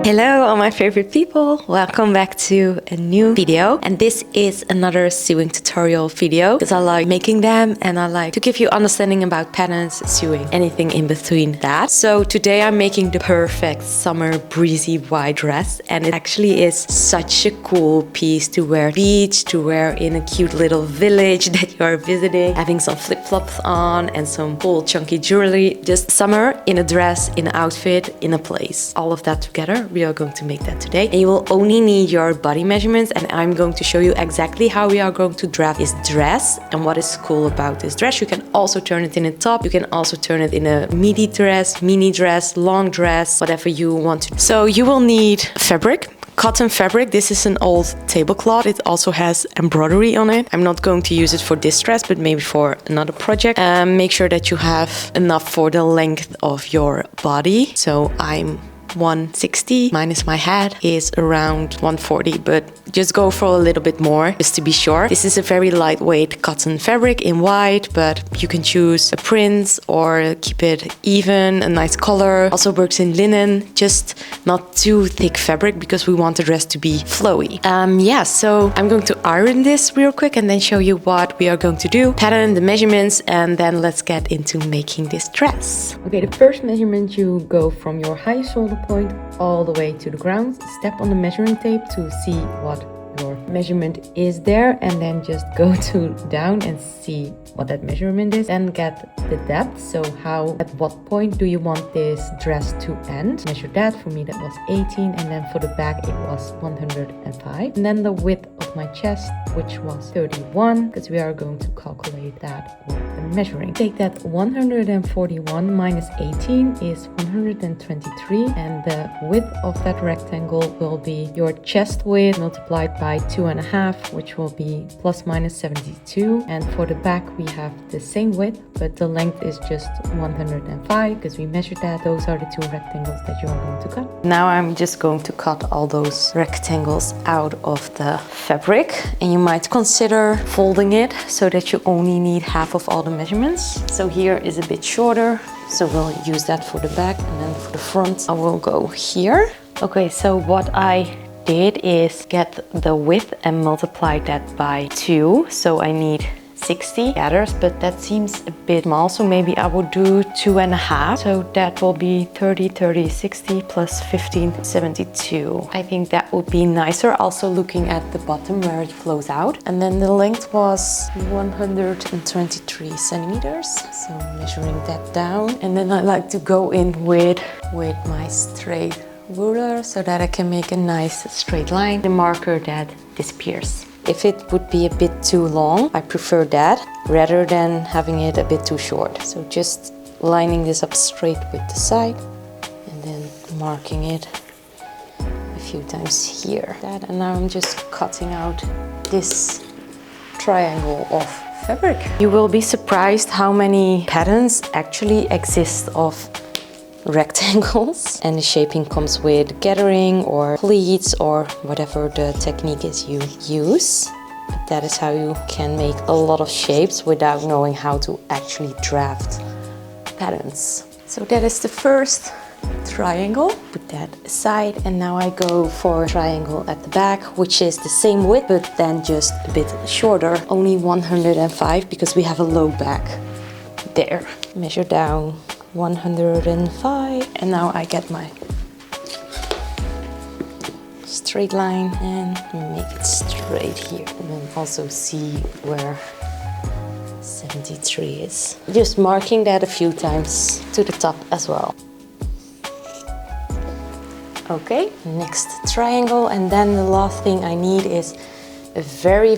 Hello all my favorite people, welcome back to a new video, and this is another sewing tutorial video because I like making them and I like to give you understanding about patterns, sewing, anything in between that. So today I'm making the perfect summer breezy white dress, and it actually is such a cool piece to wear beach, to wear in a cute little village that you are visiting, having some flip-flops on and some cool chunky jewelry. Just summer in a dress, in an outfit, in a place, all of that together. We are going to make that today, and you will only need your body measurements, and I'm going to show you exactly how we are going to draft this dress and what is cool about this dress. You can also turn it in a top, you can also turn it in a midi dress, mini dress, long dress, whatever you want to. So you will need fabric. Cotton fabric. This is an old tablecloth. It also has embroidery on it. I'm not going to use it for this dress, but maybe for another project. Make sure that you have enough for the length of your body. So I'm 160 minus my hat is around 140, but just go for a little bit more just to be sure. This is a very lightweight cotton fabric in white, but you can choose a print or keep it even, a nice color. Also works in linen, just not too thick fabric because we want the dress to be flowy. Yeah, so I'm going to iron this real quick and then show you what we are going to do, pattern, the measurements, and then let's get into making this dress. Okay, the first measurement, you go from your high shoulder point all the way to the ground. Step on the measuring tape to see what your measurement is there, and then just go down and see what that measurement is and get the depth. So at what point do you want this dress to end? Measure that. For me that was 18, and then for the back it was 105. And then the width of my chest, which was 31, because we are going to calculate that with the measuring. Take that 141 minus 18 is 123, and the width of that rectangle will be your chest width multiplied by 2.5, which will be plus minus 72. And for the back we have the same width, but the length is just 105 because we measured that. Those are the two rectangles that you are going to cut. Now I'm just going to cut all those rectangles out of the fabric, and you might consider folding it so that you only need half of all the measurements. So here is a bit shorter, so we'll use that for the back, and then for the front I will go here. Okay, so what I did is get the width and multiply that by 2, so I need 60 gathers, but that seems a bit small, so maybe I will do 2.5. So that will be 30, 30, 60 plus 15, 72. I think that would be nicer, also looking at the bottom where it flows out. And then the length was 123 centimeters. So measuring that down. And then I like to go in with my straight ruler so that I can make a nice straight line. The marker that disappears. If it would be a bit too long, I prefer that rather than having it a bit too short. So just lining this up straight with the side and then marking it a few times here. And now I'm just cutting out this triangle of fabric. You will be surprised how many patterns actually exist of rectangles, and the shaping comes with gathering or pleats or whatever the technique is you use. But that is how you can make a lot of shapes without knowing how to actually draft patterns. So that is the first triangle. Put that aside, and now I go for a triangle at the back, which is the same width but then just a bit shorter, only 105 because we have a low back there. Measure down 105, and now I get my straight line and make it straight here, and then also see where 73 is. Just marking that a few times to the top as well. Okay, next triangle, and then the last thing I need is a very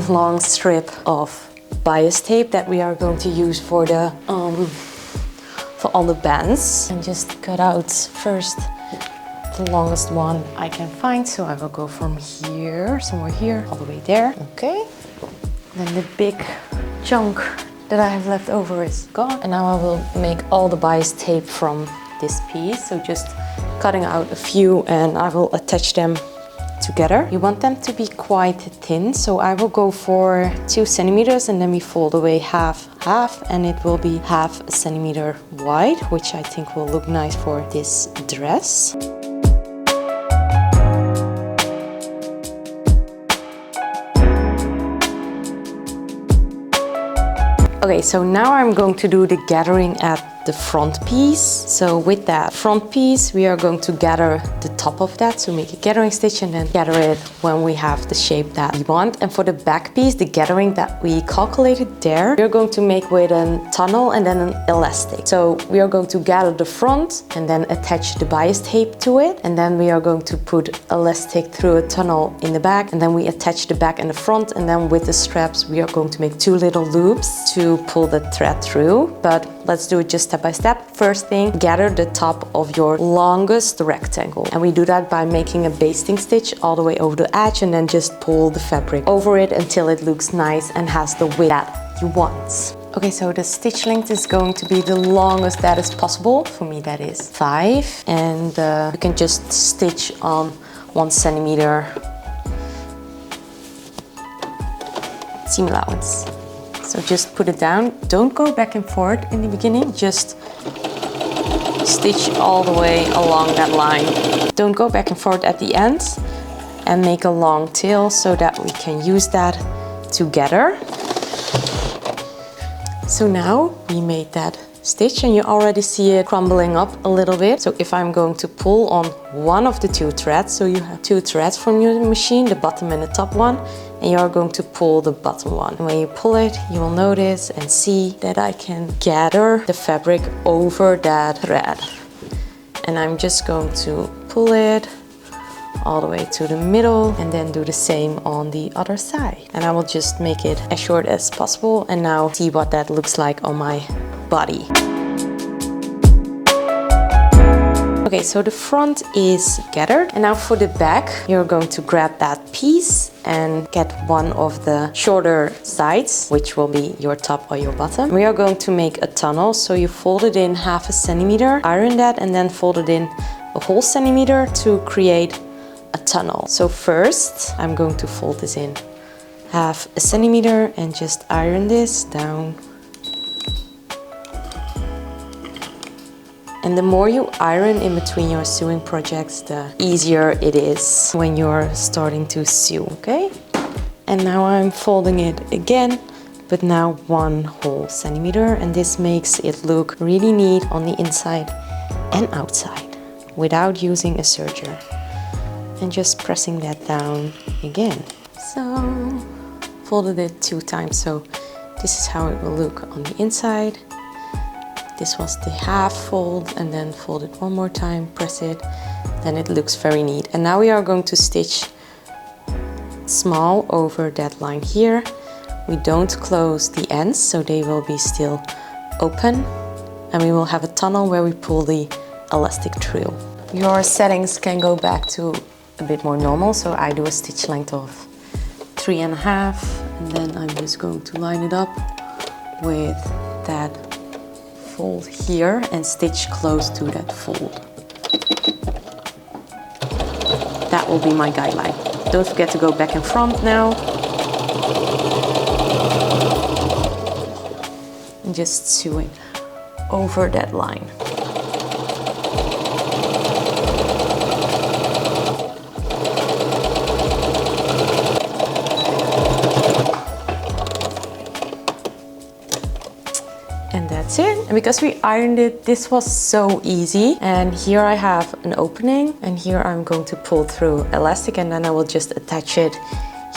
long strip of bias tape that we are going to use for the for all the bands, and just cut out first the longest one I can find. So I will go from here, somewhere here, all the way there. Okay, then the big chunk that I have left over is gone, and now I will make all the bias tape from this piece. So just cutting out a few, and I will attach them together. You want them to be quite thin, so I will go for 2 centimeters and then we fold away half, and it will be half a centimeter wide, which I think will look nice for this dress. Okay, so now I'm going to do the gathering at the front piece. So with that front piece, we are going to gather the top of that, so make a gathering stitch and then gather it when we have the shape that we want. And for the back piece, the gathering that we calculated there, we're going to make with a tunnel and then an elastic. So we are going to gather the front and then attach the bias tape to it, and then we are going to put elastic through a tunnel in the back, and then we attach the back and the front, and then with the straps we are going to make 2 little loops to pull the thread through. But let's do it just step by step. First thing, gather the top of your longest rectangle, and we do that by making a basting stitch all the way over the edge and then just pull the fabric over it until it looks nice and has the width that you want. Okay, so the stitch length is going to be the longest that is possible. For me that is 5, and you can just stitch on 1 centimeter seam allowance. So just put it down. Don't go back and forth in the beginning, just stitch all the way along that line. Don't go back and forth at the end, and make a long tail so that we can use that together. So now we made that stitch and you already see it crumbling up a little bit. So if I'm going to pull on one of the 2 threads, so you have 2 threads from your machine, the bottom and the top one, and you are going to pull the bottom one. And when you pull it, you will notice and see that I can gather the fabric over that thread. And I'm just going to pull it all the way to the middle and then do the same on the other side. And I will just make it as short as possible, and now see what that looks like on my body. Okay, so the front is gathered, and now for the back, you're going to grab that piece and get one of the shorter sides, which will be your top or your bottom. We are going to make a tunnel, so you fold it in half a centimeter, iron that, and then fold it in a whole centimeter to create a tunnel. So first, I'm going to fold this in half a centimeter and just iron this down. And the more you iron in between your sewing projects, the easier it is when you're starting to sew, okay? And now I'm folding it again, but now 1 whole centimeter, and this makes it look really neat on the inside and outside without using a serger. And just pressing that down again. So, folded it 2 times, so this is how it will look on the inside. This was the half fold, and then fold it 1 more time, press it, then it looks very neat. And now we are going to stitch small over that line here. We don't close the ends, so they will be still open, and we will have a tunnel where we pull the elastic through. Your settings can go back to a bit more normal, so I do a stitch length of 3.5, and then I'm just going to line it up with that fold here and stitch close to that fold. That will be my guideline. Don't forget to go back and front now. And just sew it over that line. And that's it. And because we ironed it, this was so easy. And here I have an opening, and here I'm going to pull through elastic, and then I will just attach it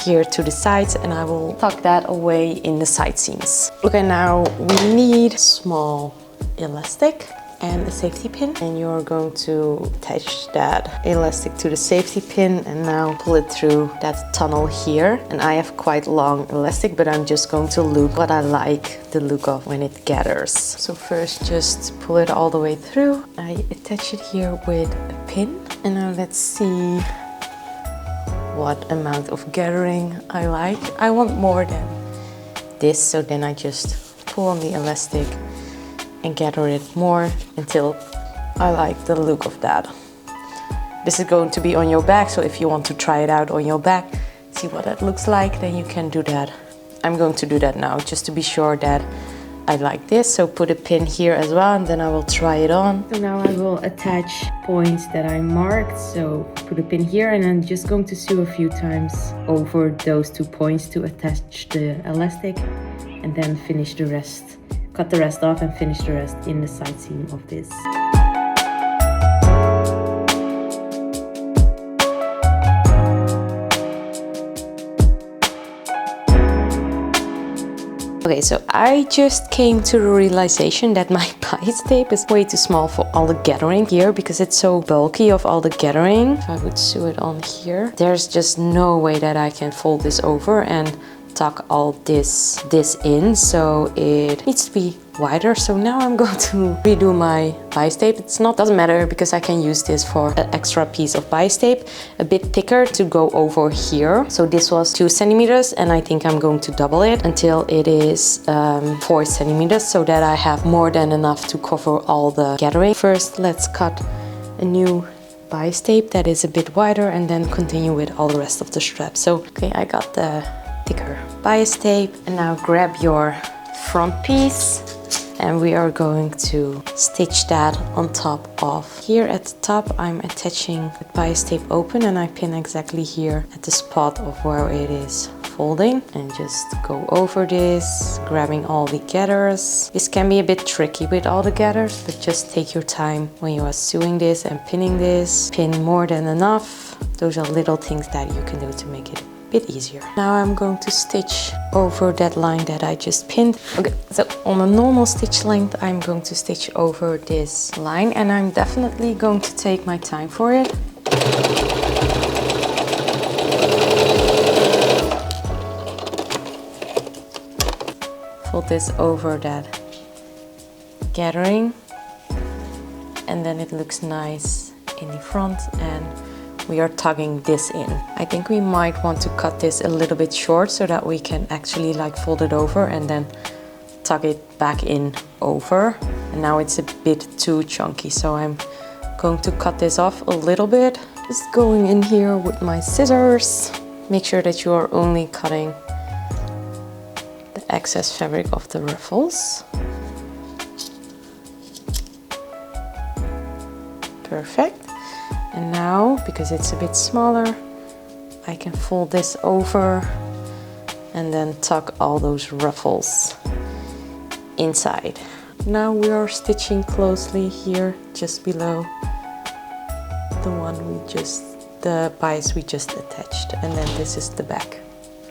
here to the sides, and I will tuck that away in the side seams. Okay, now we need small elastic and a safety pin, and you're going to attach that elastic to the safety pin and now pull it through that tunnel here. And I have quite long elastic, but I'm just going to look what I like the look of when it gathers. So first just pull it all the way through. I attach it here with a pin, and now let's see what amount of gathering I like. I want more than this, so then I just pull on the elastic and gather it more until I like the look of that. This is going to be on your back, so if you want to try it out on your back, see what that looks like, then you can do that. I'm going to do that now, just to be sure that I like this. So put a pin here as well, and then I will try it on. So now I will attach points that I marked. So put a pin here, and I'm just going to sew a few times over those 2 points to attach the elastic, and then finish the rest. Cut the rest off and finish the rest in the side seam of this. Okay, so I just came to the realization that my bias tape is way too small for all the gathering here, because it's so bulky of all the gathering. If I would sew it on here, there's just no way that I can fold this over and tuck all this in, so it needs to be wider. So now I'm going to redo my bias tape. Doesn't matter, because I can use this for an extra piece of bias tape, a bit thicker, to go over here. So this was 2 centimeters, and I think I'm going to double it until it is 4 centimeters, so that I have more than enough to cover all the gathering. First, let's cut a new bias tape that is a bit wider, and then continue with all the rest of the straps. So okay, I got the thicker bias tape, and now grab your front piece, and we are going to stitch that on top of. Here at the top I'm attaching the bias tape open, and I pin exactly here at the spot of where it is folding, and just go over this, grabbing all the gathers. This can be a bit tricky with all the gathers, but just take your time when you are sewing this and pinning this. Pin more than enough. Those are little things that you can do to make it bit easier. Now I'm going to stitch over that line that I just pinned. Okay, so on a normal stitch length, I'm going to stitch over this line, and I'm definitely going to take my time for it. Fold this over that gathering, and then it looks nice in the front, and we are tugging this in. I think we might want to cut this a little bit short, so that we can actually like fold it over and then tug it back in over. And now it's a bit too chunky, so I'm going to cut this off a little bit. Just going in here with my scissors. Make sure that you are only cutting the excess fabric of the ruffles. Perfect. And now, because it's a bit smaller, I can fold this over and then tuck all those ruffles inside. Now we are stitching closely here, just below the bias we just attached, and then this is the back.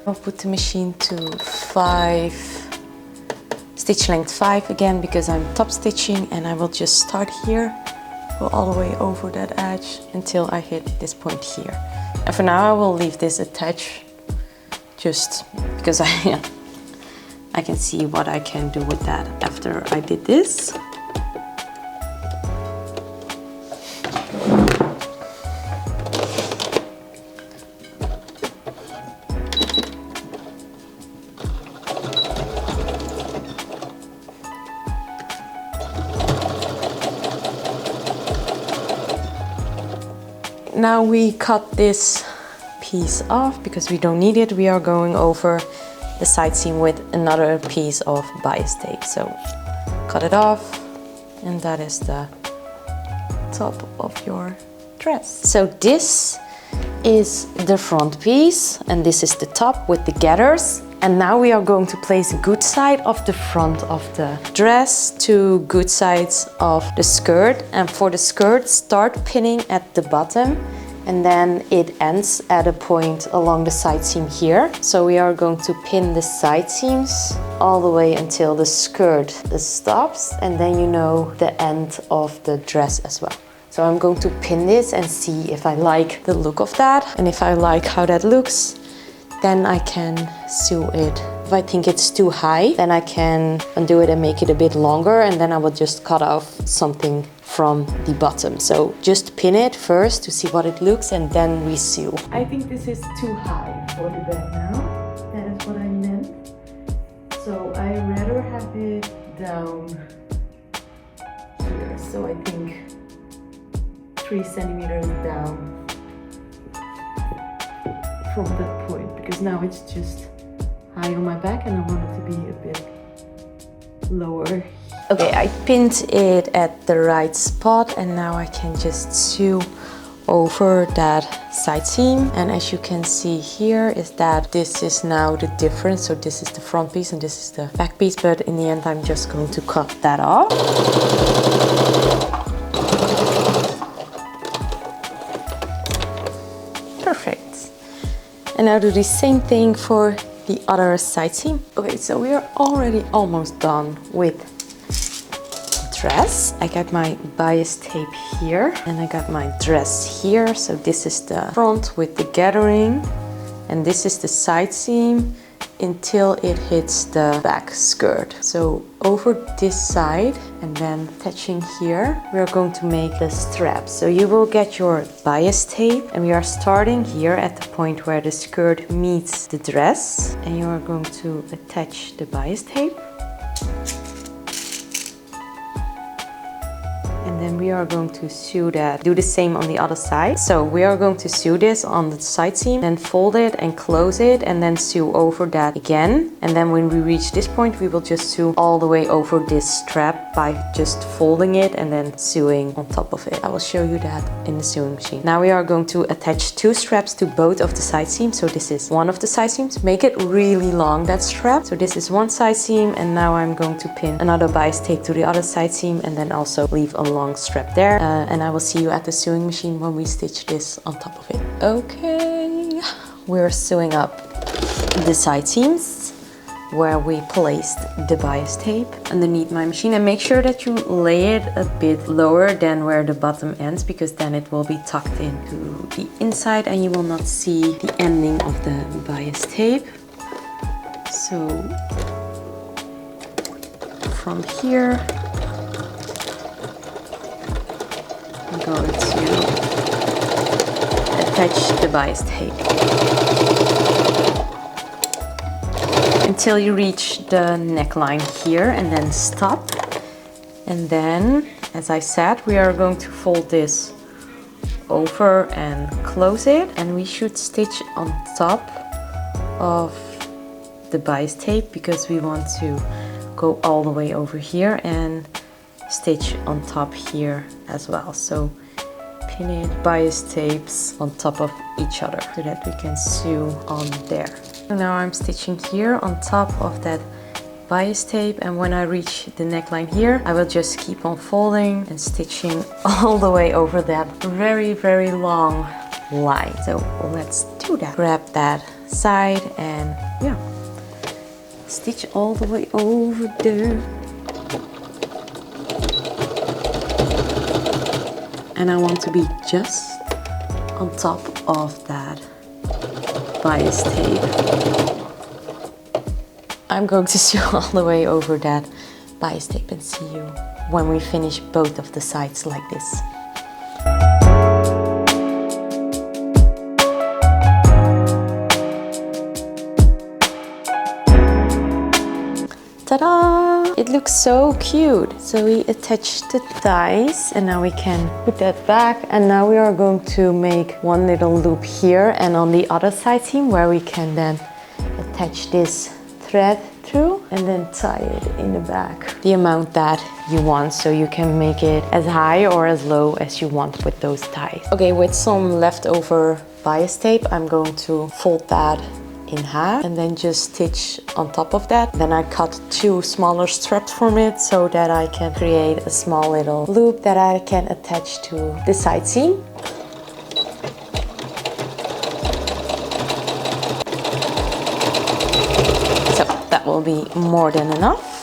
I'll put the machine to 5, stitch length 5 again, because I'm top stitching, and I will just start here, go all the way over that edge until I hit this point here. And for now I will leave this attached, just because I can see what I can do with that after I did this. Now we cut this piece off because we don't need it. We are going over the side seam with another piece of bias tape. So cut it off, and that is the top of your dress. So this is the front piece, and this is the top with the gathers. And now we are going to place good side of the front of the dress to good sides of the skirt. And for the skirt, start pinning at the bottom, and then it ends at a point along the side seam here. So we are going to pin the side seams all the way until the skirt stops, and then you know the end of the dress as well. So I'm going to pin this and see if I like the look of that, and if I like how that looks, then I can sew it. If I think it's too high, then I can undo it and make it a bit longer, and then I will just cut off something from the bottom. So just pin it first to see what it looks, and then we sew. I think this is too high for the bed now. That is what I meant. So I rather have it down here. So I think 3 centimeters down from that point, because now it's just high on my back and I want it to be a bit lower. Okay, I pinned it at the right spot and now I can just sew over that side seam. And as you can see here is that this is now the difference. So this is the front piece and this is the back piece, but in the end I'm just going to cut that off. Perfect. And now do the same thing for the other side seam. Okay, so we are already almost done with dress. I got my bias tape here and I got my dress here. So this is the front with the gathering and this is the side seam until it hits the back skirt. So over this side and then attaching here, we are going to make the strap. So you will get your bias tape and we are starting here at the point where the skirt meets the dress and you are going to attach the bias tape. And then we are going to sew that, do the same on the other side. So we are going to sew this on the side seam, then fold it and close it and then sew over that again. And then when we reach this point, we will just sew all the way over this strap by just folding it and then sewing on top of it. I will show you that in the sewing machine. Now we are going to attach 2 straps to both of the side seams. So this is one of the side seams. Make it really long, that strap. So this is one side seam and now I'm going to pin another bias tape to the other side seam and then also leave a long strap there. And I will see you at the sewing machine when we stitch this on top of it. Okay, we're sewing up the side seams where we placed the bias tape underneath my machine, and make sure that you lay it a bit lower than where the bottom ends, because then it will be tucked into the inside and you will not see the ending of the bias tape. So from here I'm going to attach the bias tape until you reach the neckline here and then stop. And then, as I said, we are going to fold this over and close it, and we should stitch on top of the bias tape because we want to go all the way over here and stitch on top here as well. So pin it, bias tapes on top of each other so that we can sew on there. And now I'm stitching here on top of that bias tape, and when I reach the neckline here, I will just keep on folding and stitching all the way over that very, very long line. So let's do that. Grab that side and yeah, stitch all the way over there. And I want to be just on top of that bias tape. I'm going to sew all the way over that bias tape and see you when we finish both of the sides like this. Ta-da! It looks so cute. So we attached the ties and now we can put that back, and now we are going to make one little loop here and on the other side seam where we can then attach this thread through and then tie it in the back the amount that you want, so you can make it as high or as low as you want with those ties. Okay, with some leftover bias tape I'm going to fold that in half and then just stitch on top of that. Then I cut 2 smaller straps from it so that I can create a small little loop that I can attach to the side seam. So that will be more than enough.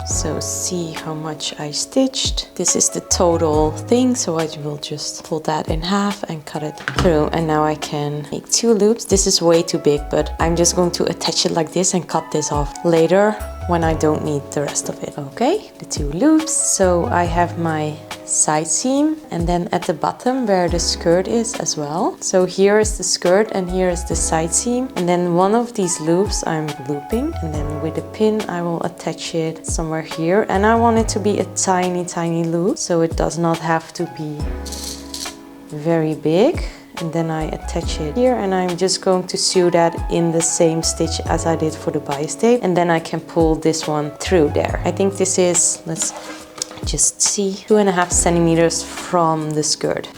So see how much I stitched. This is the total thing, so I will just fold that in half and cut it through. And now I can make 2 loops. This is way too big, but I'm just going to attach it like this and cut this off later when I don't need the rest of it. Okay, the 2 loops. So I have my side seam and then at the bottom where the skirt is as well. So here is the skirt and here is the side seam, and then one of these loops I'm looping, and then with a pin I will attach it somewhere here, and I want it to be a tiny loop, so it does not have to be very big. And then I attach it here, and I'm just going to sew that in the same stitch as I did for the bias tape. And then I can pull this one through there. I think this is, let's just see, 2.5 centimeters from the skirt.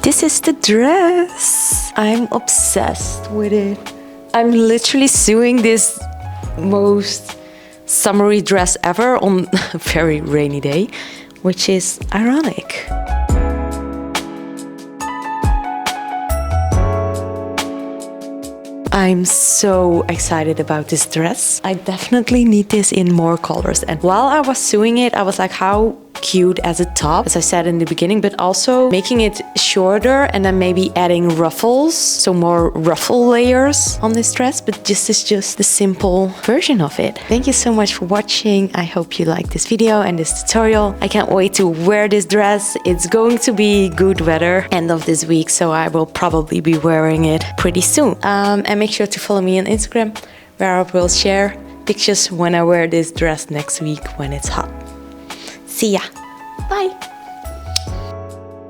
This is the dress. I'm obsessed with it. I'm literally sewing this most summery dress ever on a very rainy day, which is ironic. I'm so excited about this dress. I definitely need this in more colors. And while I was sewing it, I was like, how cute as a top, as I said in the beginning, but also making it shorter and then maybe adding ruffles, so more ruffle layers on this dress. But this is just the simple version of it. Thank you so much for watching. I hope you liked this video and this tutorial. I can't wait to wear this dress. It's going to be good weather end of this week, so I will probably be wearing it pretty soon. And make sure to follow me on Instagram, where I will share pictures when I wear this dress next week when it's hot. See ya. Bye.